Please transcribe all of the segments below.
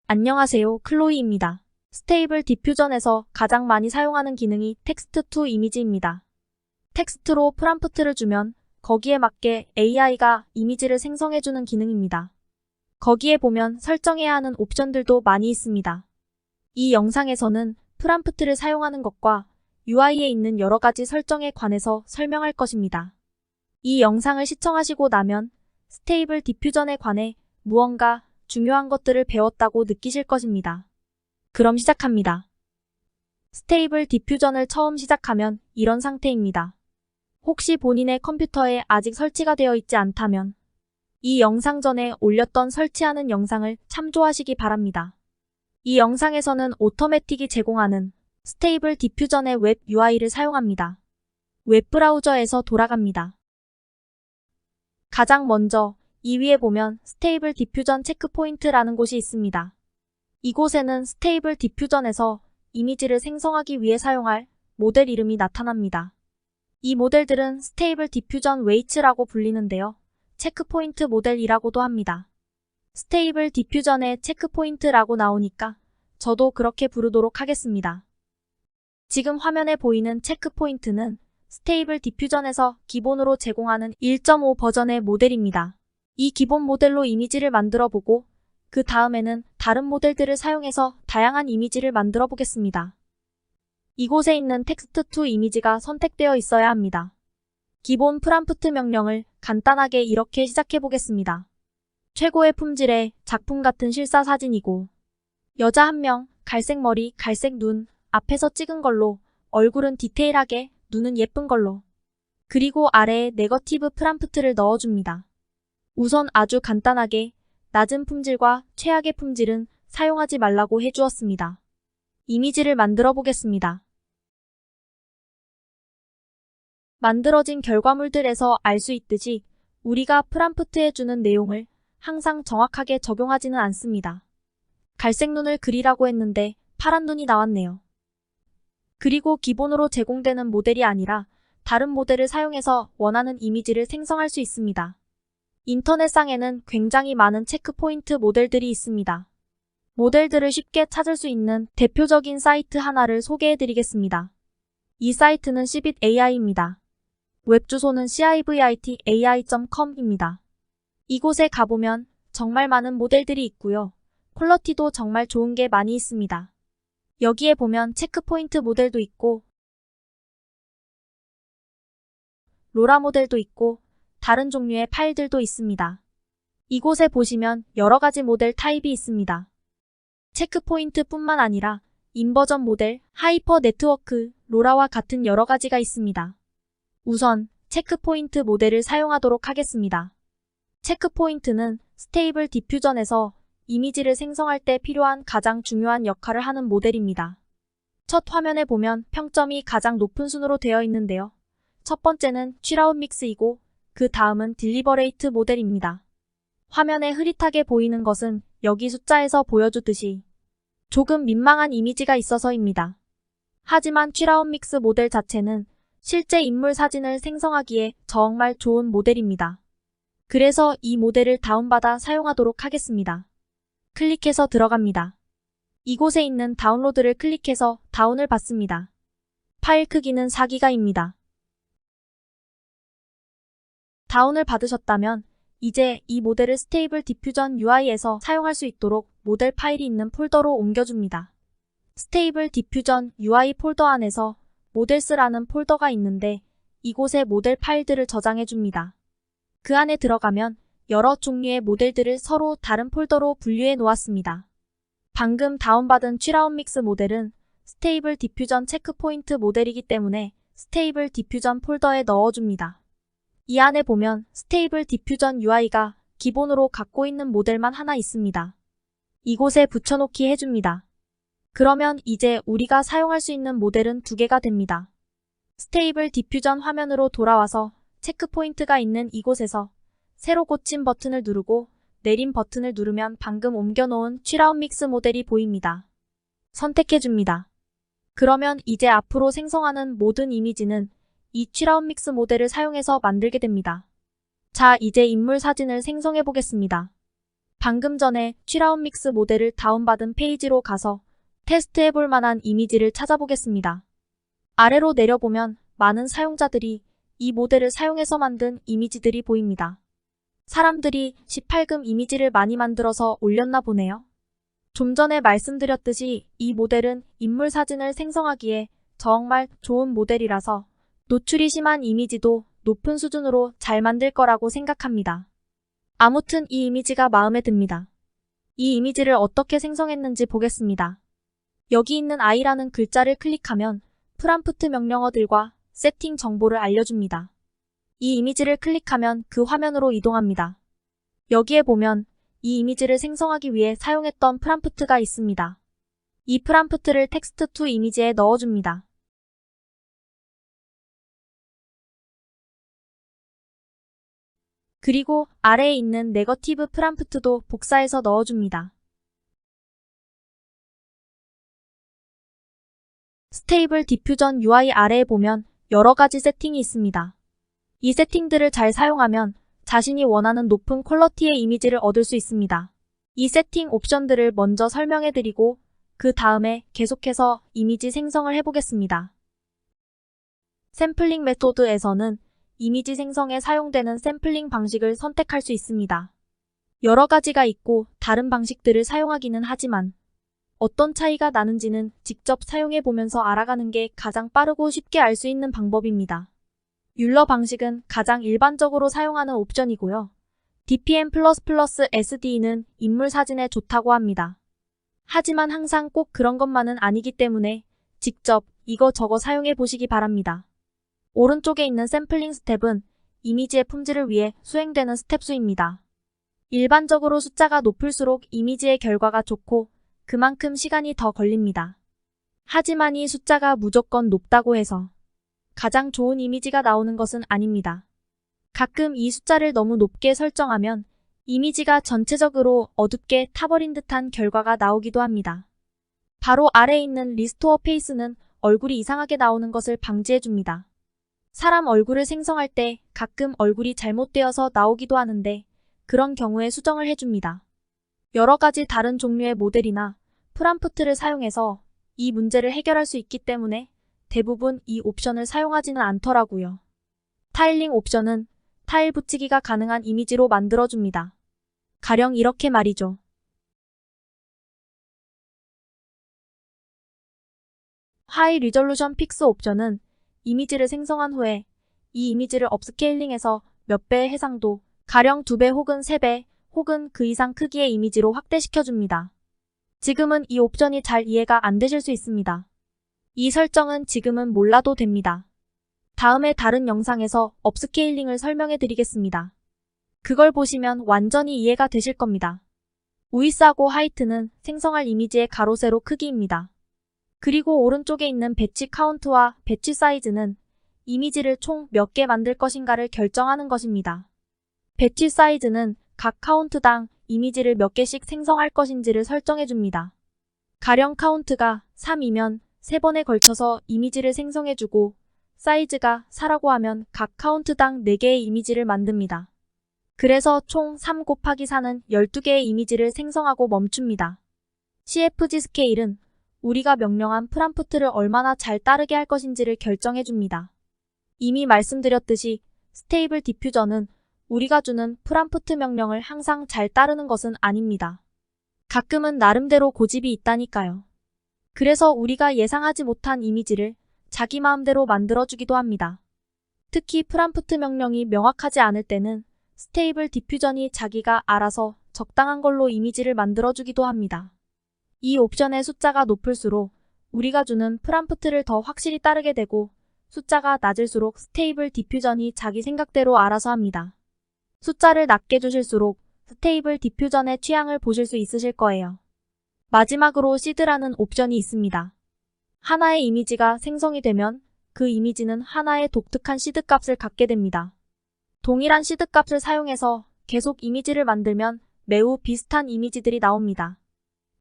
안녕하세요, 클로이입니다. 스테이블 디퓨전에서 가장 많이 사용하는 기능이 텍스트 투 이미지입니다. 텍스트로 프롬프트를 주면 거기에 맞게 AI가 이미지를 생성해주는 기능입니다. 거기에 보면 설정해야 하는 옵션들도 많이 있습니다. 이 영상에서는 프롬프트를 사용하는 것과 UI에 있는 여러 가지 설정에 관해서 설명할 것입니다. 이 영상을 시청하시고 나면 스테이블 디퓨전에 관해 무언가 중요한 것들을 배웠다고 느끼실 것입니다. 그럼 시작합니다. 스테이블 디퓨전을 처음 시작하면 이런 상태입니다. 혹시 본인의 컴퓨터에 아직 설치가 되어 있지 않다면 이 영상 전에 올렸던 설치하는 영상을 참조하시기 바랍니다. 이 영상에서는 오토매틱이 제공하는 스테이블 디퓨전의 웹 UI를 사용합니다. 웹브라우저에서 돌아갑니다. 가장 먼저 이 위에 보면 스테이블 디퓨전 체크포인트라는 곳이 있습니다. 이곳에는 스테이블 디퓨전에서 이미지를 생성하기 위해 사용할 모델 이름이 나타납니다. 이 모델들은 스테이블 디퓨전 웨이츠라고 불리는데요. 체크포인트 모델이라고도 합니다. 스테이블 디퓨전의 체크포인트라고 나오니까 저도 그렇게 부르도록 하겠습니다. 지금 화면에 보이는 체크포인트는 스테이블 디퓨전에서 기본으로 제공하는 1.5 버전의 모델입니다. 이 기본 모델로 이미지를 만들어 보고 그 다음에는 다른 모델들을 사용해서 다양한 이미지를 만들어 보겠습니다. 이곳에 있는 텍스트 투 이미지가 선택되어 있어야 합니다. 기본 프롬프트 명령을 간단하게 이렇게 시작해 보겠습니다. 최고의 품질의 작품 같은 실사 사진이고 여자 한 명, 갈색 머리, 갈색 눈, 앞에서 찍은 걸로 얼굴은 디테일하게, 눈은 예쁜 걸로. 그리고 아래에 네거티브 프롬프트를 넣어줍니다. 우선 아주 간단하게 낮은 품질과 최악의 품질은 사용하지 말라고 해주었습니다. 이미지를 만들어 보겠습니다. 만들어진 결과물들에서 알 수 있듯이 우리가 프롬프트에 주는 내용을 항상 정확하게 적용하지는 않습니다. 갈색 눈을 그리라고 했는데 파란 눈이 나왔네요. 그리고 기본으로 제공되는 모델이 아니라 다른 모델을 사용해서 원하는 이미지를 생성할 수 있습니다. 인터넷상에는 굉장히 많은 체크포인트 모델들이 있습니다. 모델들을 쉽게 찾을 수 있는 대표적인 사이트 하나를 소개해드리겠습니다. 이 사이트는 cbit AI입니다. 웹 주소는 civitai.com입니다. 이곳에 가보면 정말 많은 모델들이 있고요. 퀄리티도 정말 좋은 게 많이 있습니다. 여기에 보면 체크포인트 모델도 있고 로라 모델도 있고 다른 종류의 파일들도 있습니다. 이곳에 보시면 여러 가지 모델 타입이 있습니다. 체크포인트뿐만 아니라 인버전 모델, 하이퍼 네트워크, 로라와 같은 여러 가지가 있습니다. 우선 체크포인트 모델을 사용하도록 하겠습니다. 체크포인트는 스테이블 디퓨전에서 이미지를 생성할 때 필요한 가장 중요한 역할을 하는 모델입니다. 첫 화면에 보면 평점이 가장 높은 순으로 되어 있는데요. 첫 번째는 취라웃 믹스이고 그 다음은 딜리버레이트 모델입니다. 화면에 흐릿하게 보이는 것은 여기 숫자에서 보여주듯이 조금 민망한 이미지가 있어서입니다. 하지만 취라웃 믹스 모델 자체는 실제 인물 사진을 생성하기에 정말 좋은 모델입니다. 그래서 이 모델을 다운받아 사용하도록 하겠습니다. 클릭해서 들어갑니다. 이곳에 있는 다운로드를 클릭해서 다운을 받습니다. 파일 크기는 4기가입니다. 다운을 받으셨다면 이제 이 모델을 스테이블 디퓨전 UI에서 사용할 수 있도록 모델 파일이 있는 폴더로 옮겨줍니다. 스테이블 디퓨전 UI 폴더 안에서 모델스라는 폴더가 있는데 이곳에 모델 파일들을 저장해줍니다. 그 안에 들어가면 여러 종류의 모델들을 서로 다른 폴더로 분류해 놓았습니다. 방금 다운받은 취라웃 믹스 모델은 스테이블 디퓨전 체크포인트 모델이기 때문에 스테이블 디퓨전 폴더에 넣어줍니다. 이 안에 보면 스테이블 디퓨전 UI가 기본으로 갖고 있는 모델만 하나 있습니다. 이곳에 붙여놓기 해줍니다. 그러면 이제 우리가 사용할 수 있는 모델은 2개가 됩니다. 스테이블 디퓨전 화면으로 돌아와서 체크포인트가 있는 이곳에서 새로 고친 버튼을 누르고 내림 버튼을 누르면 방금 옮겨놓은 취라웃 믹스 모델이 보입니다. 선택해줍니다. 그러면 이제 앞으로 생성하는 모든 이미지는 이 취라웃 믹스 모델을 사용해서 만들게 됩니다. 자, 이제 인물 사진을 생성해 보겠습니다. 방금 전에 취라운믹스 모델을 다운받은 페이지로 가서 테스트해볼 만한 이미지를 찾아보겠습니다. 아래로 내려보면 많은 사용자들이 이 모델을 사용해서 만든 이미지들이 보입니다. 사람들이 18금 이미지를 많이 만들어서 올렸나 보네요. 좀 전에 말씀드렸듯이 이 모델은 인물 사진을 생성하기에 정말 좋은 모델이라서 노출이 심한 이미지도 높은 수준으로 잘 만들 거라고 생각합니다. 아무튼 이 이미지가 마음에 듭니다. 이 이미지를 어떻게 생성했는지 보겠습니다. 여기 있는 I라는 글자를 클릭하면 프롬프트 명령어들과 세팅 정보를 알려줍니다. 이 이미지를 클릭하면 그 화면으로 이동합니다. 여기에 보면 이 이미지를 생성하기 위해 사용했던 프롬프트가 있습니다. 이 프롬프트를 텍스트 투 이미지에 넣어줍니다. 그리고 아래에 있는 네거티브 프롬프트도 복사해서 넣어줍니다. 스테이블 디퓨전 UI 아래에 보면 여러 가지 세팅이 있습니다. 이 세팅들을 잘 사용하면 자신이 원하는 높은 퀄러티의 이미지를 얻을 수 있습니다. 이 세팅 옵션들을 먼저 설명해드리고 그 다음에 계속해서 이미지 생성을 해보겠습니다. 샘플링 메소드에서는 이미지 생성에 사용되는 샘플링 방식을 선택할 수 있습니다. 여러 가지가 있고 다른 방식들을 사용하기는 하지만 어떤 차이가 나는지는 직접 사용해보면서 알아가는 게 가장 빠르고 쉽게 알 수 있는 방법입니다. 율러 방식은 가장 일반적으로 사용하는 옵션이고요. DPM++SD는 인물 사진에 좋다고 합니다. 하지만 항상 꼭 그런 것만은 아니기 때문에 직접 이거저거 사용해 보시기 바랍니다. 오른쪽에 있는 샘플링 스텝은 이미지의 품질을 위해 수행되는 스텝 수입니다. 일반적으로 숫자가 높을수록 이미지의 결과가 좋고 그만큼 시간이 더 걸립니다. 하지만 이 숫자가 무조건 높다고 해서 가장 좋은 이미지가 나오는 것은 아닙니다. 가끔 이 숫자를 너무 높게 설정하면 이미지가 전체적으로 어둡게 타버린 듯한 결과가 나오기도 합니다. 바로 아래에 있는 리스토어 페이스는 얼굴이 이상하게 나오는 것을 방지해줍니다. 사람 얼굴을 생성할 때 가끔 얼굴이 잘못되어서 나오기도 하는데 그런 경우에 수정을 해줍니다. 여러 가지 다른 종류의 모델이나 프롬프트를 사용해서 이 문제를 해결할 수 있기 때문에 대부분 이 옵션을 사용하지는 않더라고요. 타일링 옵션은 타일 붙이기가 가능한 이미지로 만들어줍니다. 가령 이렇게 말이죠. 하이 리졸루션 픽스 옵션은 이미지를 생성한 후에 이 이미지를 업스케일링해서 몇 배의 해상도, 가령 2배 혹은 3배 혹은 그 이상 크기의 이미지로 확대시켜줍니다. 지금은 이 옵션이 잘 이해가 안 되실 수 있습니다. 이 설정은 지금은 몰라도 됩니다. 다음에 다른 영상에서 업스케일링을 설명해 드리겠습니다. 그걸 보시면 완전히 이해가 되실 겁니다. 우이스하고 하이트는 생성할 이미지의 가로 세로 크기입니다. 그리고 오른쪽에 있는 배치 카운트와 배치 사이즈는 이미지를 총 몇 개 만들 것인가를 결정하는 것입니다. 배치 사이즈는 각 카운트당 이미지를 몇 개씩 생성할 것인지를 설정해 줍니다. 가령 카운트가 3이면 3번에 걸쳐서 이미지를 생성해주고 사이즈가 4라고 하면 각 카운트당 4개의 이미지를 만듭니다. 그래서 총 3 곱하기 4는 12개의 이미지를 생성하고 멈춥니다. CFG 스케일은 우리가 명령한 프롬프트를 얼마나 잘 따르게 할 것인지를 결정해줍니다. 이미 말씀드렸듯이 스테이블 디퓨전은 우리가 주는 프롬프트 명령을 항상 잘 따르는 것은 아닙니다. 가끔은 나름대로 고집이 있다니까요. 그래서 우리가 예상하지 못한 이미지를 자기 마음대로 만들어주기도 합니다. 특히 프롬프트 명령이 명확하지 않을 때는 스테이블 디퓨전이 자기가 알아서 적당한 걸로 이미지를 만들어주기도 합니다. 이 옵션의 숫자가 높을수록 우리가 주는 프롬프트를 더 확실히 따르게 되고 숫자가 낮을수록 스테이블 디퓨전이 자기 생각대로 알아서 합니다. 숫자를 낮게 주실수록 스테이블 디퓨전의 취향을 보실 수 있으실 거예요. 마지막으로 시드라는 옵션이 있습니다. 하나의 이미지가 생성이 되면 그 이미지는 하나의 독특한 시드 값을 갖게 됩니다. 동일한 시드 값을 사용해서 계속 이미지를 만들면 매우 비슷한 이미지들이 나옵니다.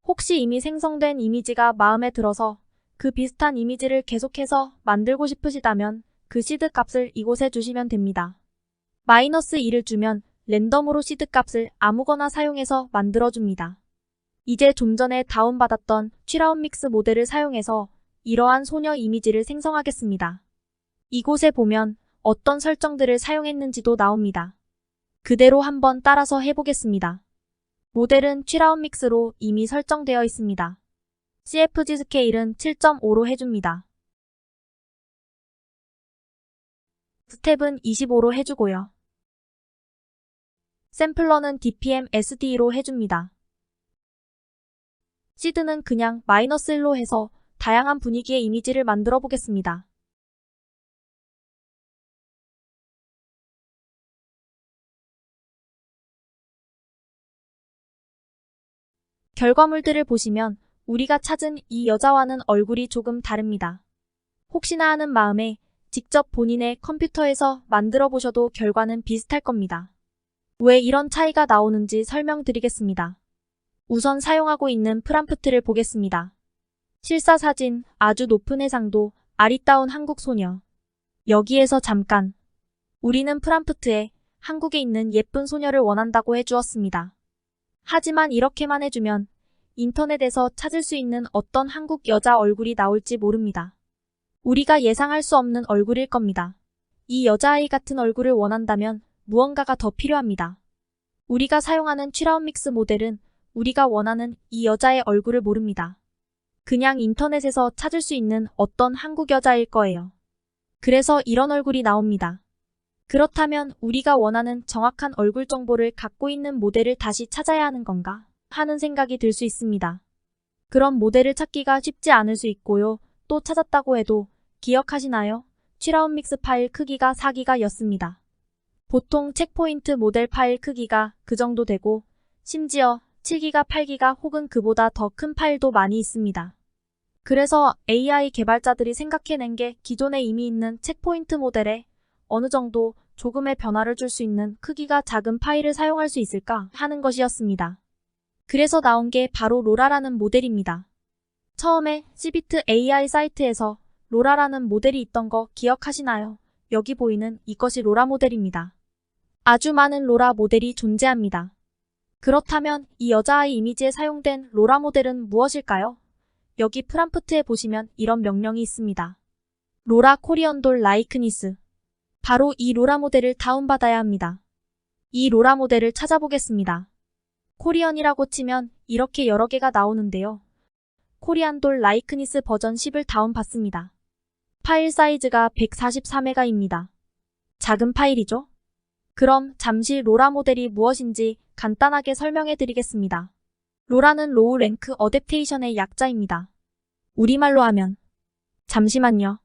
혹시 이미 생성된 이미지가 마음에 들어서 그 비슷한 이미지를 계속해서 만들고 싶으시다면 그 시드 값을 이곳에 주시면 됩니다. -2를 주면 랜덤으로 시드 값을 아무거나 사용해서 만들어줍니다. 이제 좀 전에 다운받았던 취라운 믹스 모델을 사용해서 이러한 소녀 이미지를 생성하겠습니다. 이곳에 보면 어떤 설정들을 사용했는지도 나옵니다. 그대로 한번 따라서 해보겠습니다. 모델은 취라운 믹스로 이미 설정되어 있습니다. CFG 스케일은 7.5로 해줍니다. 스텝은 25로 해주고요. 샘플러는 DPM SD로 해줍니다. 시드는 그냥 -1로 해서 다양한 분위기의 이미지를 만들어 보겠습니다. 결과물들을 보시면 우리가 찾은 이 여자와는 얼굴이 조금 다릅니다. 혹시나 하는 마음에 직접 본인의 컴퓨터에서 만들어 보셔도 결과는 비슷할 겁니다. 왜 이런 차이가 나오는지 설명드리겠습니다. 우선 사용하고 있는 프람프트를 보겠습니다. 실사 사진, 아주 높은 해상도, 아리따운 한국 소녀. 여기에서 잠깐. 우리는 프람프트에 한국에 있는 예쁜 소녀를 원한다고 해주었습니다. 하지만 이렇게만 해주면 인터넷에서 찾을 수 있는 어떤 한국 여자 얼굴이 나올지 모릅니다. 우리가 예상할 수 없는 얼굴일 겁니다. 이 여자아이 같은 얼굴을 원한다면 무언가가 더 필요합니다. 우리가 사용하는 취라운 믹스 모델은 우리가 원하는 이 여자의 얼굴을 모릅니다. 그냥 인터넷에서 찾을 수 있는 어떤 한국 여자일 거예요. 그래서 이런 얼굴이 나옵니다. 그렇다면 우리가 원하는 정확한 얼굴 정보를 갖고 있는 모델을 다시 찾아야 하는 건가 하는 생각이 들 수 있습니다. 그런 모델을 찾기가 쉽지 않을 수 있고요. 또 찾았다고 해도 기억하시나요? 취라운 믹스 파일 크기가 4기가였습니다. 보통 체크포인트 모델 파일 크기가 그 정도 되고 심지어 7기가, 8기가 혹은 그보다 더 큰 파일도 많이 있습니다. 그래서 AI 개발자들이 생각해낸 게 기존에 이미 있는 체크포인트 모델에 어느 정도 조금의 변화를 줄 수 있는 크기가 작은 파일을 사용할 수 있을까 하는 것이었습니다. 그래서 나온 게 바로 로라라는 모델입니다. 처음에 Cbit AI 사이트에서 로라라는 모델이 있던 거 기억하시나요? 여기 보이는 이것이 로라 모델입니다. 아주 많은 로라 모델이 존재합니다. 그렇다면 이 여자아이 이미지에 사용된 로라 모델은 무엇일까요? 여기 프람프트에 보시면 이런 명령이 있습니다. 로라 코리언 돌 라이크니스. 바로 이 로라 모델을 다운받아야 합니다. 이 로라 모델을 찾아보겠습니다. 코리언이라고 치면 이렇게 여러 개가 나오는데요. 코리안 돌 라이크니스 버전 10을 다운받습니다. 파일 사이즈가 144메가입니다. 작은 파일이죠? 그럼 잠시 로라 모델이 무엇인지 간단하게 설명해 드리겠습니다. 로라는 로우 랭크 어댑테이션의 약자입니다. 우리말로 하면 잠시만요.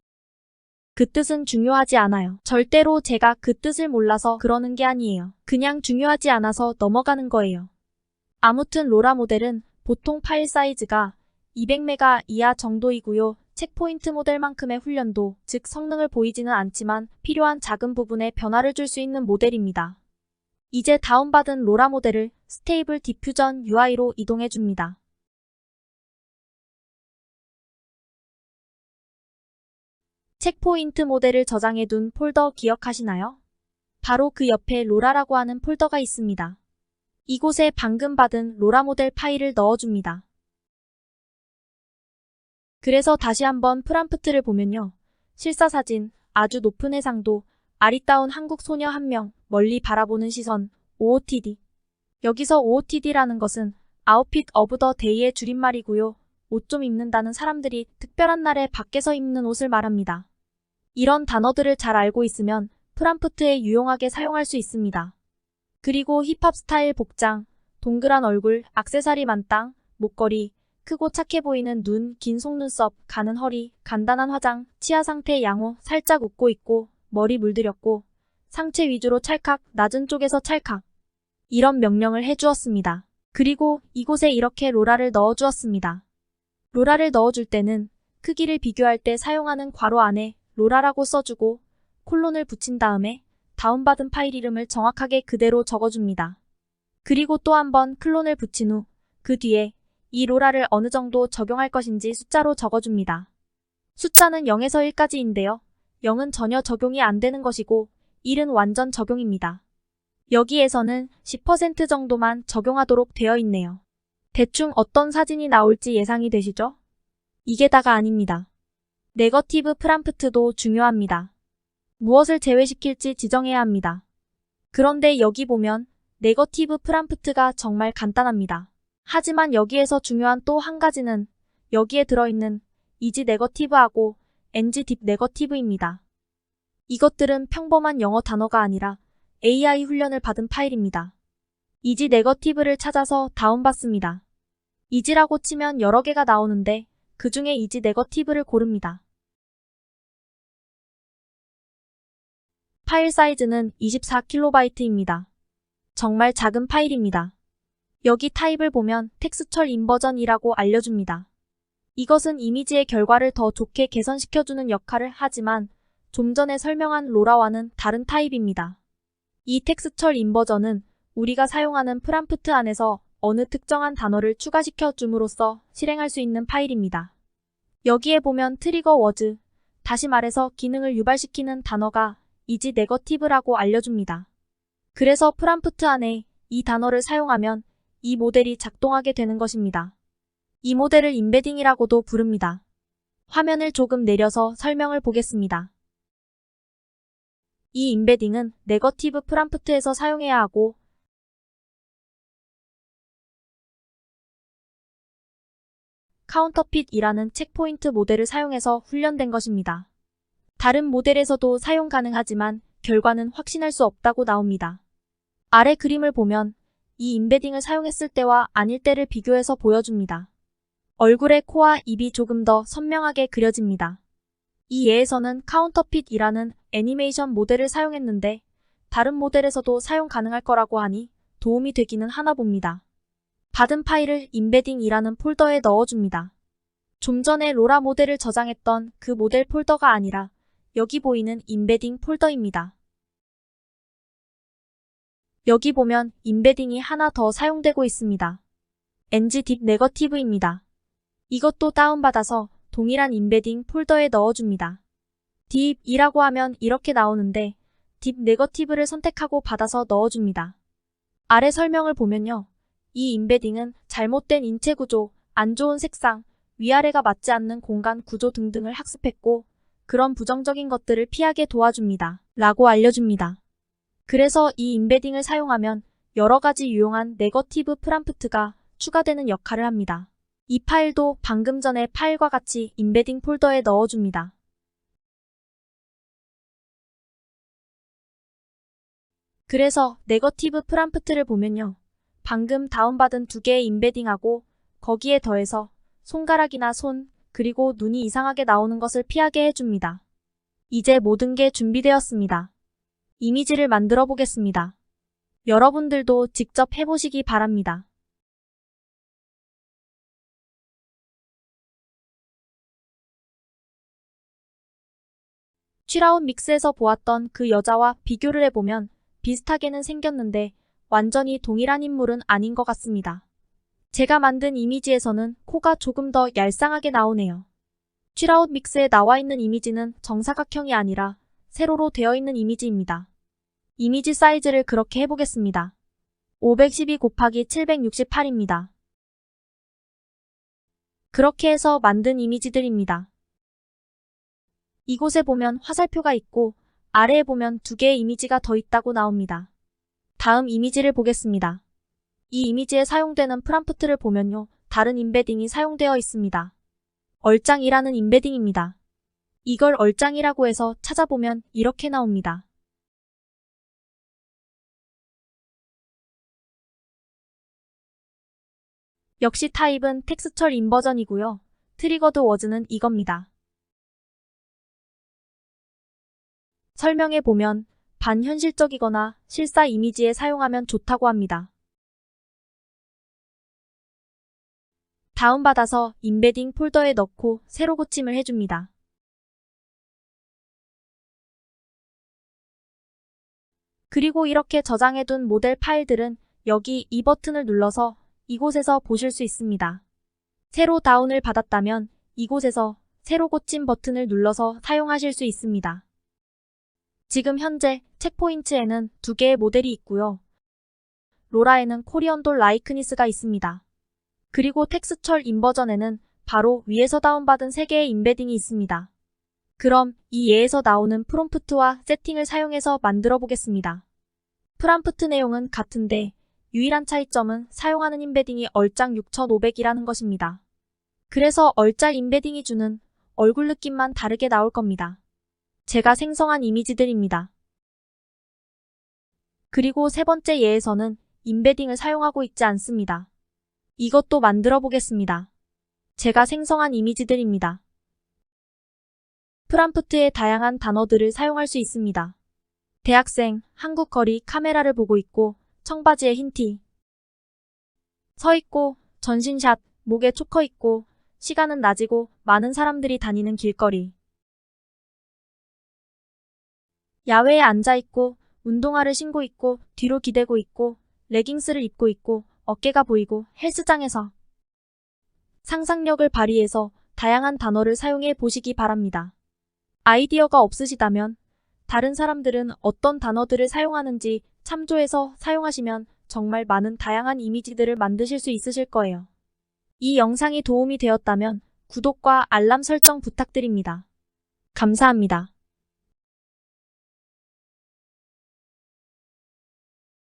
그 뜻은 중요하지 않아요. 절대로 제가 그 뜻을 몰라서 그러는 게 아니에요. 그냥 중요하지 않아서 넘어가는 거예요. 아무튼 로라 모델은 보통 파일 사이즈가 200메가 이하 정도이고요. 체크포인트 모델만큼의 훈련도, 즉 성능을 보이지는 않지만 필요한 작은 부분에 변화를 줄 수 있는 모델입니다. 이제 다운받은 로라 모델을 스테이블 디퓨전 UI로 이동해 줍니다. 체크포인트 모델을 저장해둔 폴더 기억하시나요? 바로 그 옆에 로라라고 하는 폴더가 있습니다. 이곳에 방금 받은 로라 모델 파일을 넣어줍니다. 그래서 다시 한번 프람프트를 보면요. 실사 사진, 아주 높은 해상도, 아리따운 한국 소녀 한 명, 멀리 바라보는 시선, OOTD. 여기서 OOTD라는 것은 아웃핏 오브 더 데이의 줄임말이고요. 옷 좀 입는다는 사람들이 특별한 날에 밖에서 입는 옷을 말합니다. 이런 단어들을 잘 알고 있으면 프람프트에 유용하게 사용할 수 있습니다. 그리고 힙합 스타일 복장, 동그란 얼굴, 액세서리 만땅, 목걸이, 크고 착해 보이는 눈, 긴 속눈썹, 가는 허리, 간단한 화장, 치아 상태 양호, 살짝 웃고 있고, 머리 물들였고, 상체 위주로 찰칵, 낮은 쪽에서 찰칵. 이런 명령을 해주었습니다. 그리고 이곳에 이렇게 로라를 넣어주었습니다. 로라를 넣어줄 때는 크기를 비교할 때 사용하는 괄호 안에 로라라고 써주고 콜론을 붙인 다음에 다운받은 파일 이름을 정확하게 그대로 적어줍니다. 그리고 또 한번 클론을 붙인 후 그 뒤에 이 로라를 어느 정도 적용할 것인지 숫자로 적어줍니다. 숫자는 0에서 1까지인데요. 0은 전혀 적용이 안 되는 것이고 1은 완전 적용입니다. 여기에서는 10% 정도만 적용하도록 되어 있네요. 대충 어떤 사진이 나올지 예상이 되시죠? 이게 다가 아닙니다. 네거티브 프람프트도 중요합니다. 무엇을 제외시킬지 지정해야 합니다. 그런데 여기 보면 네거티브 프람프트가 정말 간단합니다. 하지만 여기에서 중요한 또 한 가지는 여기에 들어있는 이지 네거티브하고 NG 딥 네거티브입니다. 이것들은 평범한 영어 단어가 아니라 AI 훈련을 받은 파일입니다. 이지 네거티브를 찾아서 다운받습니다. 이지라고 치면 여러 개가 나오는데 그 중에 이지 네거티브를 고릅니다. 파일 사이즈는 24KB입니다. 정말 작은 파일입니다. 여기 타입을 보면 텍스처 인버전이라고 알려줍니다. 이것은 이미지의 결과를 더 좋게 개선시켜주는 역할을 하지만 좀 전에 설명한 로라와는 다른 타입입니다. 이 텍스처 인버전은 우리가 사용하는 프람프트 안에서 어느 특정한 단어를 추가시켜 줌으로써 실행할 수 있는 파일입니다. 여기에 보면 트리거 워즈, 다시 말해서 기능을 유발시키는 단어가 이지 네거티브라고 알려줍니다. 그래서 프람프트 안에 이 단어를 사용하면 이 모델이 작동하게 되는 것입니다. 이 모델을 임베딩이라고도 부릅니다. 화면을 조금 내려서 설명을 보겠습니다. 이 임베딩은 네거티브 프람프트에서 사용해야 하고 카운터핏이라는 체크포인트 모델을 사용해서 훈련된 것입니다. 다른 모델에서도 사용 가능하지만 결과는 확신할 수 없다고 나옵니다. 아래 그림을 보면 이 임베딩을 사용했을 때와 아닐 때를 비교해서 보여줍니다. 얼굴의 코와 입이 조금 더 선명하게 그려집니다. 이 예에서는 카운터핏이라는 애니메이션 모델을 사용했는데 다른 모델에서도 사용 가능할 거라고 하니 도움이 되기는 하나 봅니다. 받은 파일을 임베딩이라는 폴더에 넣어줍니다. 좀 전에 로라 모델을 저장했던 그 모델 폴더가 아니라 여기 보이는 임베딩 폴더입니다. 여기 보면 임베딩이 하나 더 사용되고 있습니다. NG 딥 네거티브입니다. 이것도 다운받아서 동일한 임베딩 폴더에 넣어줍니다. 딥이라고 하면 이렇게 나오는데 딥 네거티브를 선택하고 받아서 넣어줍니다. 아래 설명을 보면요. 이 임베딩은 잘못된 인체 구조, 안 좋은 색상, 위아래가 맞지 않는 공간 구조 등등을 학습했고 그런 부정적인 것들을 피하게 도와줍니다. 라고 알려줍니다. 그래서 이 임베딩을 사용하면 여러 가지 유용한 네거티브 프람프트가 추가되는 역할을 합니다. 이 파일도 방금 전의 파일과 같이 임베딩 폴더에 넣어줍니다. 그래서 네거티브 프람프트를 보면요. 방금 다운받은 두 개의 임베딩하고 거기에 더해서 손가락이나 손, 그리고 눈이 이상하게 나오는 것을 피하게 해줍니다. 이제 모든 게 준비되었습니다. 이미지를 만들어 보겠습니다. 여러분들도 직접 해보시기 바랍니다. 취라웃 믹스에서 보았던 그 여자와 비교를 해보면 비슷하게는 생겼는데 완전히 동일한 인물은 아닌 것 같습니다. 제가 만든 이미지에서는 코가 조금 더 얄쌍하게 나오네요. 취라웃 믹스에 나와 있는 이미지는 정사각형이 아니라 세로로 되어 있는 이미지입니다. 이미지 사이즈를 그렇게 해보겠습니다. 512 곱하기 768입니다. 그렇게 해서 만든 이미지들입니다. 이곳에 보면 화살표가 있고 아래에 보면 두 개의 이미지가 더 있다고 나옵니다. 다음 이미지를 보겠습니다. 이 이미지에 사용되는 프람프트를 보면요. 다른 임베딩이 사용되어 있습니다. 얼짱이라는 임베딩입니다. 이걸 얼짱이라고 해서 찾아보면 이렇게 나옵니다. 역시 타입은 텍스처 인버전이고요. 트리거드 워즈는 이겁니다. 설명에 보면 반현실적이거나 실사 이미지에 사용하면 좋다고 합니다. 다운받아서 임베딩 폴더에 넣고 새로 고침을 해줍니다. 그리고 이렇게 저장해둔 모델 파일들은 여기 이 버튼을 눌러서 이곳에서 보실 수 있습니다. 새로 다운을 받았다면 이곳에서 새로 고침 버튼을 눌러서 사용하실 수 있습니다. 지금 현재 책포인트에는 2개의 모델이 있고요. 로라에는 코리언 돌 라이크니스가 있습니다. 그리고 텍스처럴 인버전에는 바로 위에서 다운받은 3개의 임베딩이 있습니다. 그럼 이 예에서 나오는 프롬프트와 세팅을 사용해서 만들어 보겠습니다. 프롬프트 내용은 같은데 유일한 차이점은 사용하는 임베딩이 얼짱 6500이라는 것입니다. 그래서 얼짤 임베딩이 주는 얼굴 느낌만 다르게 나올 겁니다. 제가 생성한 이미지들입니다. 그리고 세 번째 예에서는 임베딩을 사용하고 있지 않습니다. 이것도 만들어 보겠습니다. 제가 생성한 이미지들입니다. 프롬프트에 다양한 단어들을 사용할 수 있습니다. 대학생, 한국 거리, 카메라를 보고 있고, 청바지에 흰티. 서 있고, 전신샷, 목에 초커 있고, 시간은 낮이고, 많은 사람들이 다니는 길거리. 야외에 앉아 있고, 운동화를 신고 있고, 뒤로 기대고 있고, 레깅스를 입고 있고, 어깨가 보이고, 헬스장에서. 상상력을 발휘해서 다양한 단어를 사용해 보시기 바랍니다. 아이디어가 없으시다면 다른 사람들은 어떤 단어들을 사용하는지 참조해서 사용하시면 정말 많은 다양한 이미지들을 만드실 수 있으실 거예요. 이 영상이 도움이 되었다면 구독과 알람 설정 부탁드립니다. 감사합니다.